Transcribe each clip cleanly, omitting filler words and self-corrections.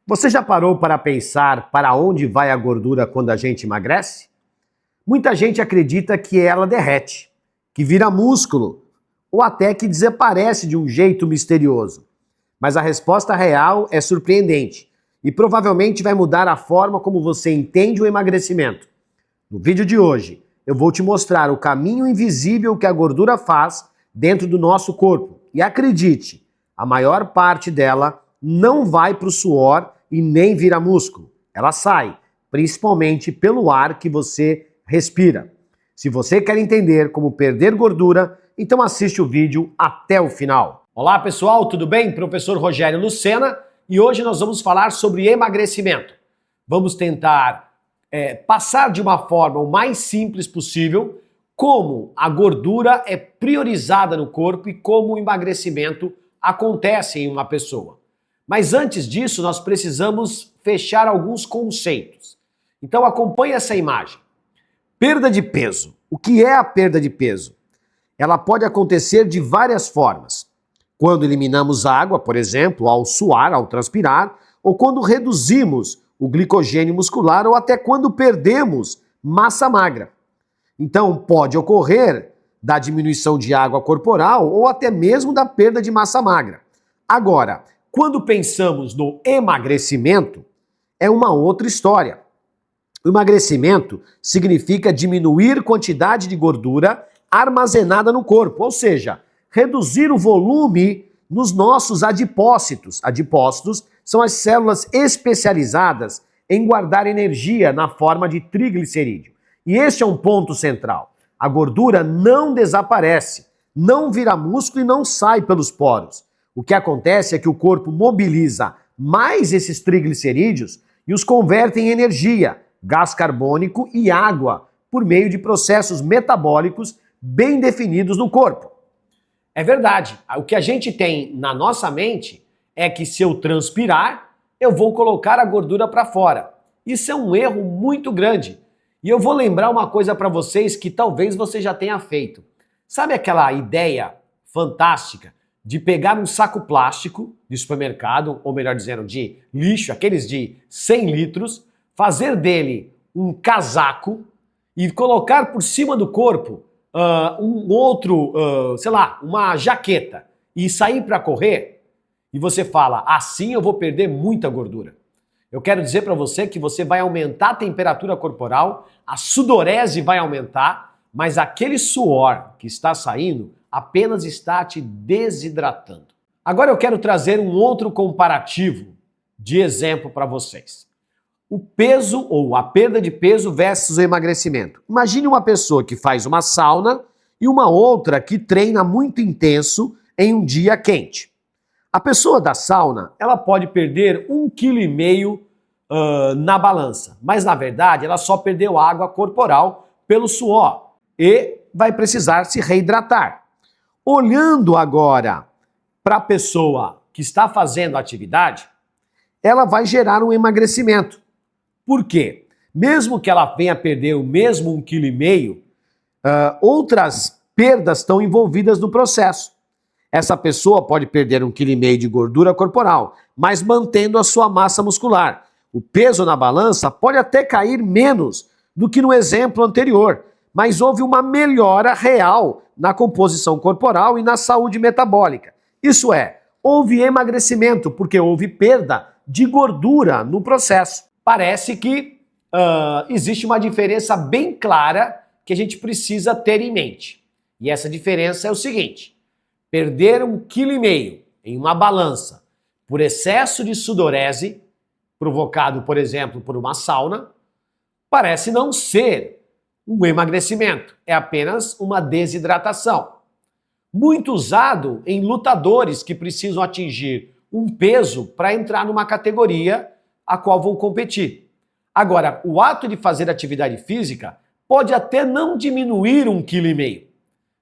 Você já parou para pensar para onde vai a gordura quando a gente emagrece? Muita gente acredita que ela derrete, que vira músculo ou até que desaparece de um jeito misterioso. Mas a resposta real é surpreendente e provavelmente vai mudar a forma como você entende o emagrecimento. No vídeo de hoje, eu vou te mostrar o caminho invisível que a gordura faz dentro do nosso corpo. E acredite, a maior parte dela não vai para o suor e nem vira músculo. Ela sai, principalmente pelo ar que você respira. Se você quer entender como perder gordura, então assiste o vídeo até o final. Olá pessoal, tudo bem? Professor Rogério Lucena e hoje nós vamos falar sobre emagrecimento. Vamos tentar passar de uma forma o mais simples possível como a gordura é priorizada no corpo e como o emagrecimento acontece em uma pessoa. Mas antes disso, nós precisamos fechar alguns conceitos. Então acompanhe essa imagem. Perda de peso. O que é a perda de peso? Ela pode acontecer de várias formas. Quando eliminamos água, por exemplo, ao suar, ao transpirar, ou quando reduzimos o glicogênio muscular, ou até quando perdemos massa magra. Então pode ocorrer da diminuição de água corporal ou até mesmo da perda de massa magra. Agora, quando pensamos no emagrecimento, é uma outra história. O emagrecimento significa diminuir quantidade de gordura armazenada no corpo, ou seja, reduzir o volume nos nossos adipócitos. Adipócitos são as células especializadas em guardar energia na forma de triglicerídeo. E este é um ponto central. A gordura não desaparece, não vira músculo e não sai pelos poros. O que acontece é que o corpo mobiliza mais esses triglicerídeos e os converte em energia, gás carbônico e água, por meio de processos metabólicos bem definidos no corpo. É verdade, o que a gente tem na nossa mente é que se eu transpirar, eu vou colocar a gordura para fora. Isso é um erro muito grande. E eu vou lembrar uma coisa para vocês que talvez você já tenha feito. Sabe aquela ideia fantástica de pegar um saco plástico de supermercado, ou melhor dizendo, de lixo, aqueles de 100 litros, fazer dele um casaco e colocar por cima do corpo uma jaqueta e sair para correr? E você fala, assim eu vou perder muita gordura. Eu quero dizer para você que você vai aumentar a temperatura corporal, a sudorese vai aumentar, mas aquele suor que está saindo apenas está te desidratando. Agora eu quero trazer um outro comparativo de exemplo para vocês. O peso ou a perda de peso versus o emagrecimento. Imagine uma pessoa que faz uma sauna e uma outra que treina muito intenso em um dia quente. A pessoa da sauna, ela pode perder 1,5 kg na balança, mas na verdade ela só perdeu água corporal pelo suor e vai precisar se reidratar. Olhando agora para a pessoa que está fazendo a atividade, ela vai gerar um emagrecimento. Por quê? Mesmo que ela venha perder o mesmo 1,5 kg, outras perdas estão envolvidas no processo. Essa pessoa pode perder 1,5 kg de gordura corporal, mas mantendo a sua massa muscular. O peso na balança pode até cair menos do que no exemplo anterior, mas houve uma melhora real na composição corporal e na saúde metabólica. Isso é, houve emagrecimento porque houve perda de gordura no processo. Parece que existe uma diferença bem clara que a gente precisa ter em mente. E essa diferença é o seguinte: perder 1,5 kg em uma balança por excesso de sudorese, provocado, por exemplo, por uma sauna, parece não ser um emagrecimento, é apenas uma desidratação. Muito usado em lutadores que precisam atingir um peso para entrar numa categoria a qual vão competir. Agora, o ato de fazer atividade física pode até não diminuir 1,5 kg,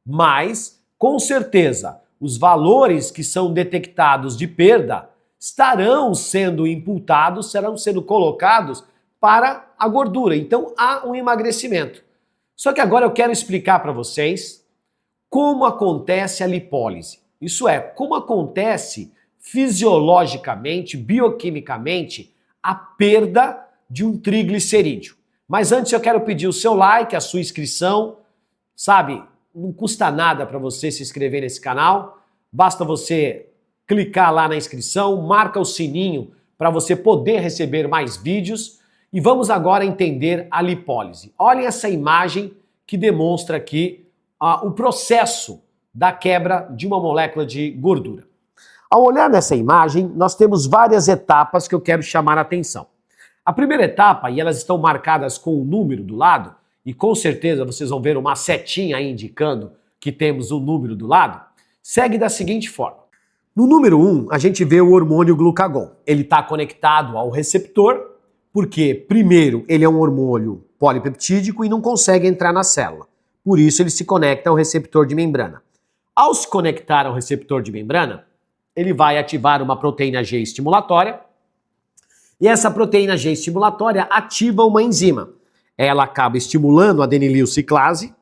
mas, com certeza, os valores que são detectados de perda estarão sendo imputados, serão sendo colocados para a gordura. Então, há um emagrecimento. Só que agora eu quero explicar para vocês como acontece a lipólise. Isso é, como acontece fisiologicamente, bioquimicamente, a perda de um triglicerídeo. Mas antes eu quero pedir o seu like, a sua inscrição, sabe? Não custa nada para você se inscrever nesse canal, basta você clicar lá na inscrição, marca o sininho para você poder receber mais vídeos e vamos agora entender a lipólise. Olhem essa imagem que demonstra aqui o processo da quebra de uma molécula de gordura. Ao olhar nessa imagem, nós temos várias etapas que eu quero chamar a atenção. A primeira etapa, e elas estão marcadas com um número do lado, e com certeza vocês vão ver uma setinha aí indicando que temos um número do lado, segue da seguinte forma. No número 1, a gente vê o hormônio glucagon. Ele está conectado ao receptor, porque, primeiro, ele é um hormônio polipeptídico e não consegue entrar na célula. Por isso, ele se conecta ao receptor de membrana. Ao se conectar ao receptor de membrana, ele vai ativar uma proteína G estimulatória, e essa proteína G estimulatória ativa uma enzima. Ela acaba estimulando a adenililciclase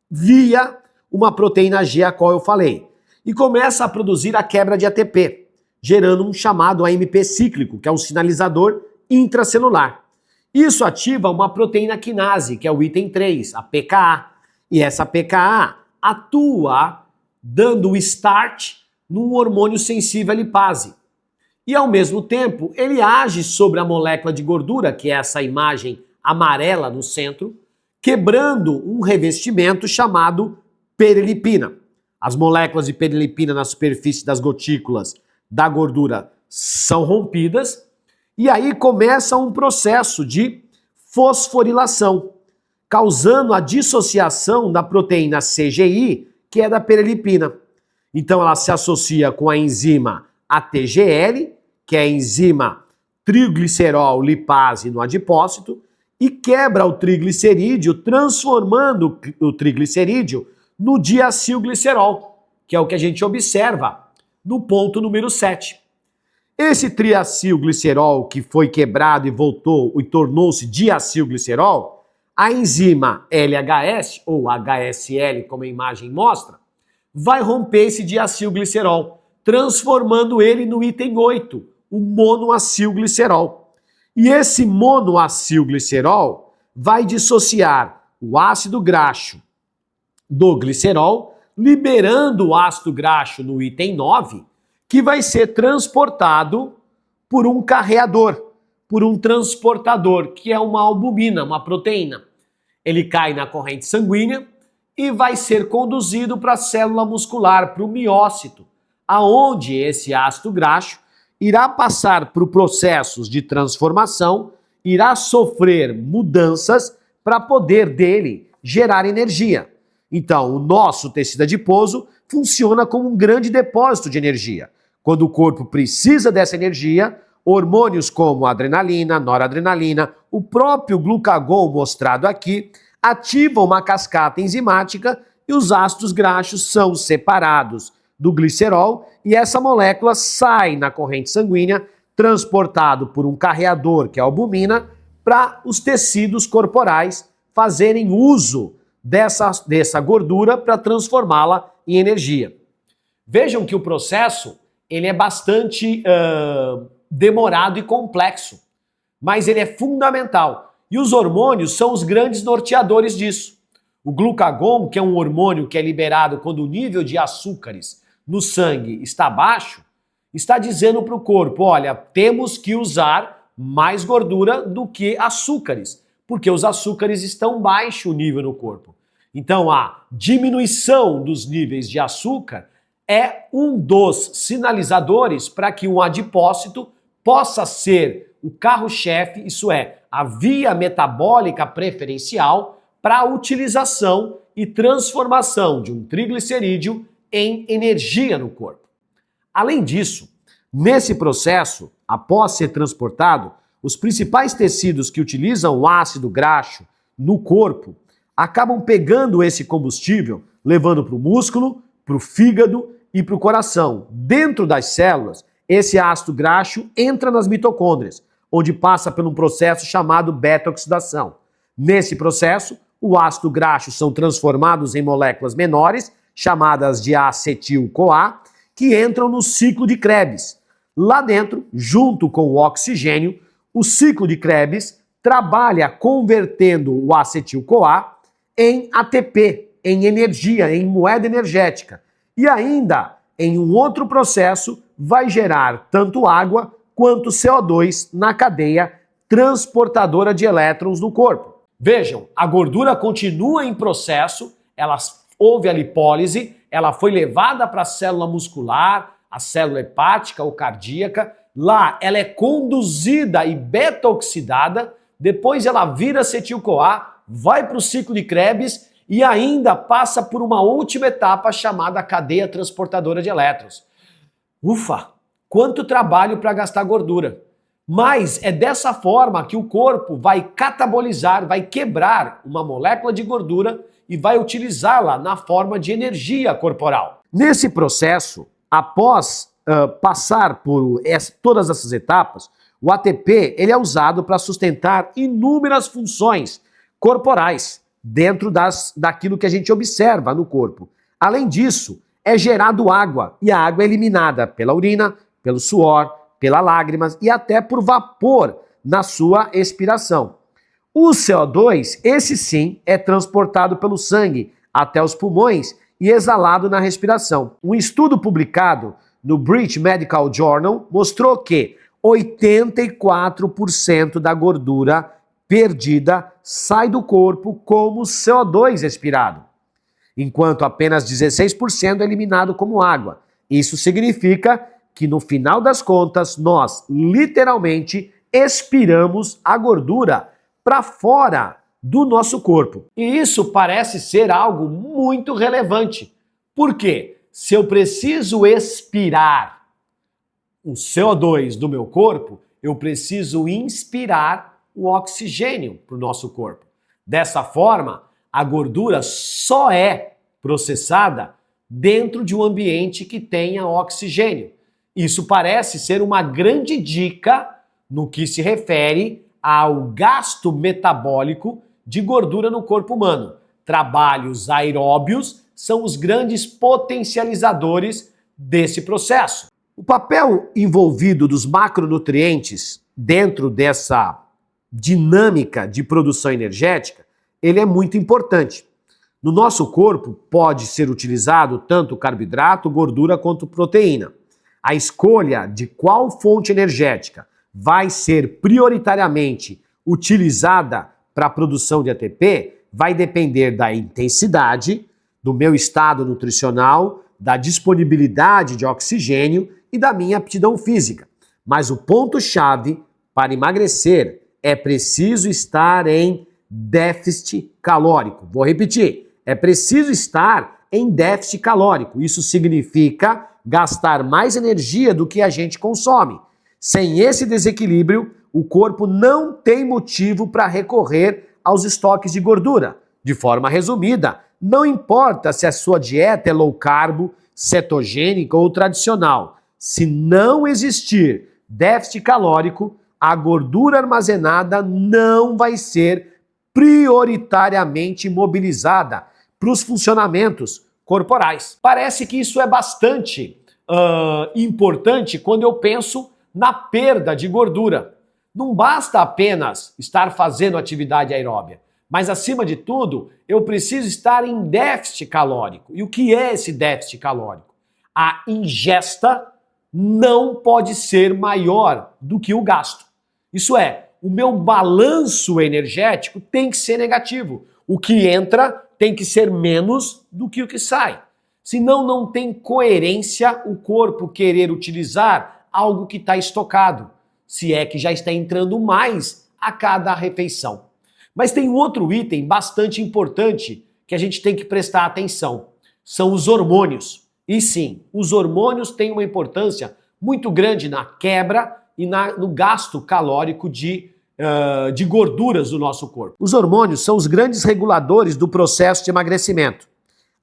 via uma proteína G a qual eu falei, e começa a produzir a quebra de ATP, gerando um chamado AMP cíclico, que é um sinalizador intracelular. Isso ativa uma proteína quinase, que é o item 3, a PKA, e essa PKA atua dando o start num hormônio sensível à lipase. E ao mesmo tempo, ele age sobre a molécula de gordura, que é essa imagem amarela no centro, quebrando um revestimento chamado perilipina. As moléculas de perilipina na superfície das gotículas da gordura são rompidas e aí começa um processo de fosforilação, causando a dissociação da proteína CGI, que é da perilipina. Então ela se associa com a enzima ATGL, que é a enzima triglicerol lipase no adipócito, e quebra o triglicerídeo, transformando o triglicerídeo no diacilglicerol, que é o que a gente observa no ponto número 7. Esse triacilglicerol que foi quebrado e voltou e tornou-se diacilglicerol, a enzima LHS, ou HSL, como a imagem mostra, vai romper esse diacilglicerol, transformando ele no item 8, o monoacilglicerol. E esse monoacilglicerol vai dissociar o ácido graxo do glicerol, liberando o ácido graxo no item 9, que vai ser transportado por um carreador, por um transportador, que é uma albumina, uma proteína. Ele cai na corrente sanguínea e vai ser conduzido para a célula muscular, para o miócito, aonde esse ácido graxo irá passar por processos de transformação, irá sofrer mudanças para poder dele gerar energia. Então, o nosso tecido adiposo funciona como um grande depósito de energia. Quando o corpo precisa dessa energia, hormônios como adrenalina, noradrenalina, o próprio glucagon mostrado aqui, ativam uma cascata enzimática e os ácidos graxos são separados do glicerol e essa molécula sai na corrente sanguínea, transportado por um carreador, que é a albumina, para os tecidos corporais fazerem uso dessa gordura para transformá-la em energia. Vejam que o processo ele é bastante demorado e complexo, mas ele é fundamental. E os hormônios são os grandes norteadores disso. O glucagon, que é um hormônio que é liberado quando o nível de açúcares no sangue está baixo, está dizendo para o corpo, olha, temos que usar mais gordura do que açúcares, porque os açúcares estão baixo o nível no corpo. Então a diminuição dos níveis de açúcar é um dos sinalizadores para que um adipócito possa ser o carro-chefe, isso é, a via metabólica preferencial para a utilização e transformação de um triglicerídeo em energia no corpo. Além disso, nesse processo, após ser transportado, os principais tecidos que utilizam o ácido graxo no corpo acabam pegando esse combustível, levando para o músculo, para o fígado e para o coração. Dentro das células, esse ácido graxo entra nas mitocôndrias, onde passa por um processo chamado beta-oxidação. Nesse processo, o ácido graxo são transformados em moléculas menores, chamadas de acetil-CoA, que entram no ciclo de Krebs. Lá dentro, junto com o oxigênio, o ciclo de Krebs trabalha convertendo o acetil-CoA em ATP, em energia, em moeda energética. E ainda, em um outro processo, vai gerar tanto água quanto CO2 na cadeia transportadora de elétrons no corpo. Vejam, a gordura continua em processo, houve a lipólise, ela foi levada para a célula muscular, a célula hepática ou cardíaca, lá ela é conduzida e beta-oxidada, depois ela vira acetil-CoA, vai para o ciclo de Krebs e ainda passa por uma última etapa chamada cadeia transportadora de elétrons. Ufa! Quanto trabalho para gastar gordura! Mas é dessa forma que o corpo vai catabolizar, vai quebrar uma molécula de gordura e vai utilizá-la na forma de energia corporal. Nesse processo, após passar por todas essas etapas, o ATP ele é usado para sustentar inúmeras funções corporais dentro daquilo que a gente observa no corpo. Além disso, é gerado água e a água é eliminada pela urina, pelo suor, pelas lágrimas e até por vapor na sua expiração. O CO2, esse sim, é transportado pelo sangue até os pulmões e exalado na respiração. Um estudo publicado no British Medical Journal mostrou que 84% da gordura perdida sai do corpo como CO2 expirado, enquanto apenas 16% é eliminado como água. Isso significa que no final das contas nós literalmente expiramos a gordura para fora do nosso corpo. E isso parece ser algo muito relevante. Por quê? Se eu preciso expirar o CO2 do meu corpo, eu preciso inspirar o oxigênio para o nosso corpo. Dessa forma, a gordura só é processada dentro de um ambiente que tenha oxigênio. Isso parece ser uma grande dica no que se refere ao gasto metabólico de gordura no corpo humano. Trabalhos aeróbios são os grandes potencializadores desse processo. O papel envolvido dos macronutrientes dentro dessa dinâmica de produção energética, ele é muito importante. No nosso corpo pode ser utilizado tanto carboidrato, gordura quanto proteína. A escolha de qual fonte energética vai ser prioritariamente utilizada para a produção de ATP vai depender da intensidade, do meu estado nutricional, da disponibilidade de oxigênio e da minha aptidão física. Mas o ponto-chave para emagrecer é preciso estar em déficit calórico. Vou repetir, é preciso estar em déficit calórico. Isso significa gastar mais energia do que a gente consome. Sem esse desequilíbrio, o corpo não tem motivo para recorrer aos estoques de gordura. De forma resumida, não importa se a sua dieta é low carb, cetogênica ou tradicional. Se não existir déficit calórico, a gordura armazenada não vai ser prioritariamente mobilizada para os funcionamentos corporais. Parece que isso é bastante importante quando eu penso na perda de gordura. Não basta apenas estar fazendo atividade aeróbia, mas acima de tudo, eu preciso estar em déficit calórico. E o que é esse déficit calórico? A ingesta não pode ser maior do que o gasto. Isso é, o meu balanço energético tem que ser negativo. O que entra tem que ser menos do que o que sai. Senão não tem coerência o corpo querer utilizar algo que está estocado, se é que já está entrando mais a cada refeição. Mas tem um outro item bastante importante que a gente tem que prestar atenção. São os hormônios. E sim, os hormônios têm uma importância muito grande na quebra e no gasto calórico de gorduras do nosso corpo. Os hormônios são os grandes reguladores do processo de emagrecimento.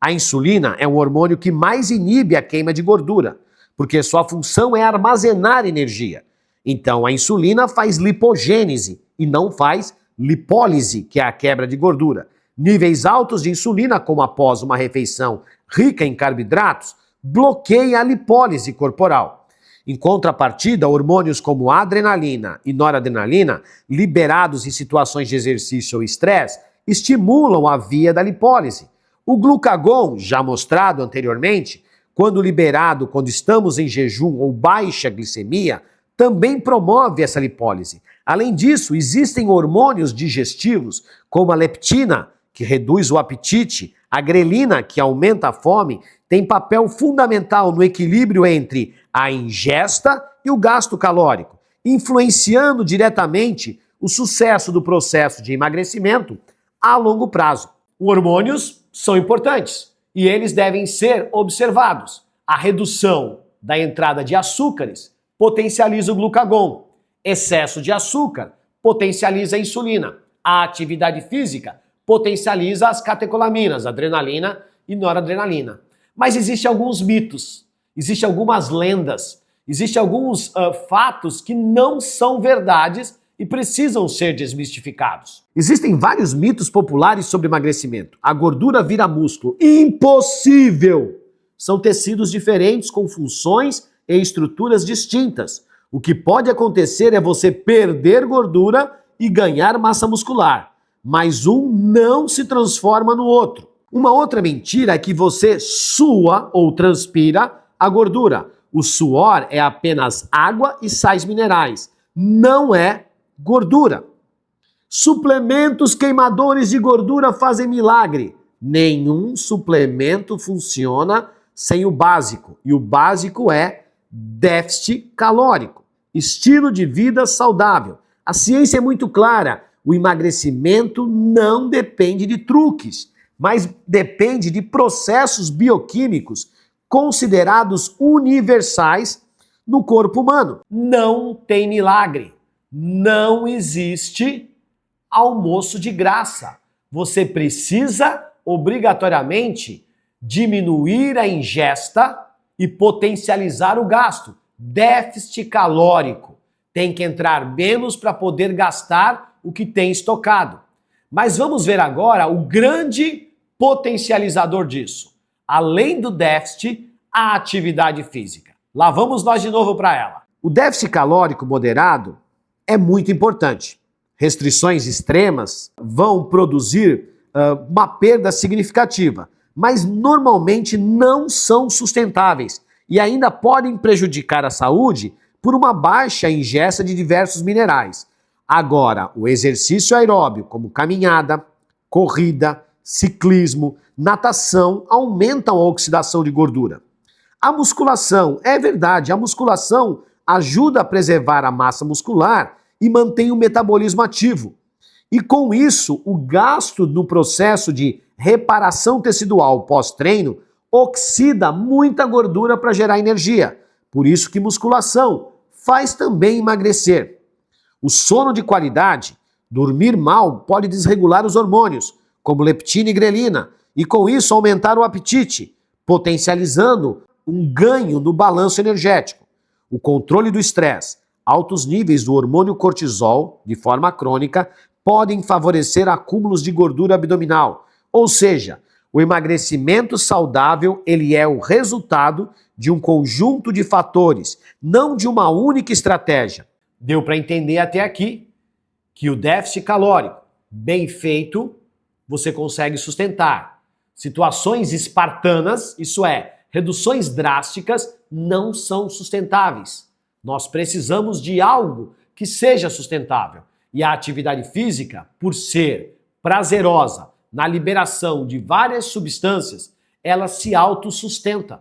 A insulina é o hormônio que mais inibe a queima de gordura, porque sua função é armazenar energia. Então a insulina faz lipogênese e não faz lipólise, que é a quebra de gordura. Níveis altos de insulina, como após uma refeição rica em carboidratos, bloqueia a lipólise corporal. Em contrapartida, hormônios como adrenalina e noradrenalina, liberados em situações de exercício ou estresse, estimulam a via da lipólise. O glucagon, já mostrado anteriormente, quando liberado quando estamos em jejum ou baixa glicemia, também promove essa lipólise. Além disso, existem hormônios digestivos, como a leptina, que reduz o apetite, a grelina, que aumenta a fome, tem papel fundamental no equilíbrio entre a ingesta e o gasto calórico, influenciando diretamente o sucesso do processo de emagrecimento a longo prazo. Os hormônios são importantes e eles devem ser observados. A redução da entrada de açúcares potencializa o glucagon. Excesso de açúcar potencializa a insulina. A atividade física potencializa as catecolaminas, adrenalina e noradrenalina. Mas existem alguns mitos, existem algumas lendas, existem alguns fatos que não são verdades e precisam ser desmistificados. Existem vários mitos populares sobre emagrecimento. A gordura vira músculo. Impossível! São tecidos diferentes com funções e estruturas distintas. O que pode acontecer é você perder gordura e ganhar massa muscular, mas um não se transforma no outro. Uma outra mentira é que você sua ou transpira a gordura. O suor é apenas água e sais minerais, não é gordura. Suplementos queimadores de gordura fazem milagre. Nenhum suplemento funciona sem o básico, e o básico é déficit calórico, estilo de vida saudável. A ciência é muito clara, o emagrecimento não depende de truques, mas depende de processos bioquímicos considerados universais no corpo humano. Não tem milagre, não existe almoço de graça. Você precisa, obrigatoriamente, diminuir a ingesta e potencializar o gasto. Déficit calórico. Tem que entrar menos para poder gastar o que tem estocado. Mas vamos ver agora o grande potencializador disso. Além do déficit, a atividade física. Lá vamos nós de novo para ela. O déficit calórico moderado é muito importante. Restrições extremas vão produzir uma perda significativa, mas normalmente não são sustentáveis e ainda podem prejudicar a saúde por uma baixa ingesta de diversos minerais. Agora, o exercício aeróbio, como caminhada, corrida, ciclismo, natação, aumentam a oxidação de gordura. A musculação, é verdade, a musculação ajuda a preservar a massa muscular e mantém o metabolismo ativo. E com isso, o gasto no processo de reparação tecidual pós-treino oxida muita gordura para gerar energia. Por isso que musculação faz também emagrecer. O sono de qualidade, dormir mal, pode desregular os hormônios, como leptina e grelina, e com isso aumentar o apetite, potencializando um ganho no balanço energético. O controle do estresse, altos níveis do hormônio cortisol, de forma crônica, podem favorecer acúmulos de gordura abdominal. Ou seja, o emagrecimento saudável, ele é o resultado de um conjunto de fatores, não de uma única estratégia. Deu para entender até aqui que o déficit calórico, bem feito, você consegue sustentar. Situações espartanas, isso é, reduções drásticas, não são sustentáveis. Nós precisamos de algo que seja sustentável. E a atividade física, por ser prazerosa na liberação de várias substâncias, ela se autossustenta.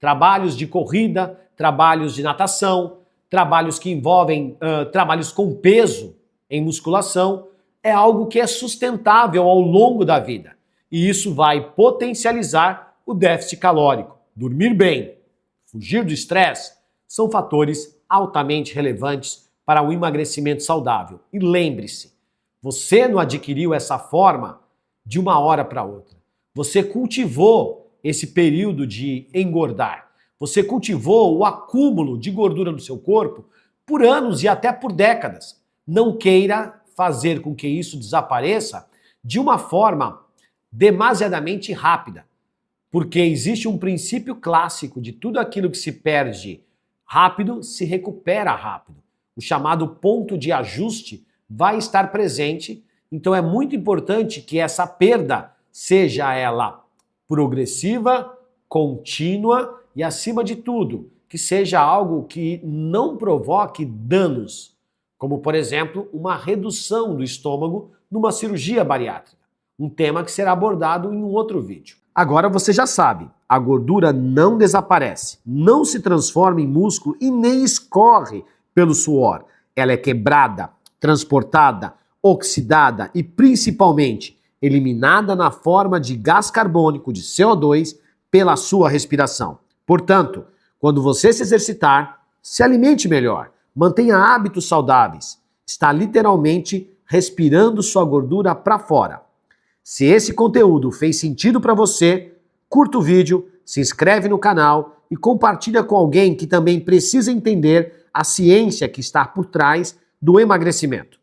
Trabalhos de corrida, trabalhos de natação, trabalhos que envolvem trabalhos com peso em musculação, é algo que é sustentável ao longo da vida. E isso vai potencializar o déficit calórico. Dormir bem, fugir do estresse, são fatores altamente relevantes para o emagrecimento saudável. E lembre-se, você não adquiriu essa forma de uma hora para outra. Você cultivou esse período de engordar. Você cultivou o acúmulo de gordura no seu corpo por anos e até por décadas. Não queira fazer com que isso desapareça de uma forma demasiadamente rápida. Porque existe um princípio clássico de tudo aquilo que se perde rápido se recupera rápido. O chamado ponto de ajuste vai estar presente, então é muito importante que essa perda seja ela progressiva, contínua e, acima de tudo, que seja algo que não provoque danos, como, por exemplo, uma redução do estômago numa cirurgia bariátrica, um tema que será abordado em um outro vídeo. Agora você já sabe, a gordura não desaparece, não se transforma em músculo e nem escorre pelo suor. Ela é quebrada, transportada, oxidada e, principalmente, eliminada na forma de gás carbônico, de CO2, pela sua respiração. Portanto, quando você se exercitar, se alimente melhor, mantenha hábitos saudáveis. Está literalmente respirando sua gordura para fora. Se esse conteúdo fez sentido para você, curta o vídeo, se inscreve no canal e compartilha com alguém que também precisa entender a ciência que está por trás do emagrecimento.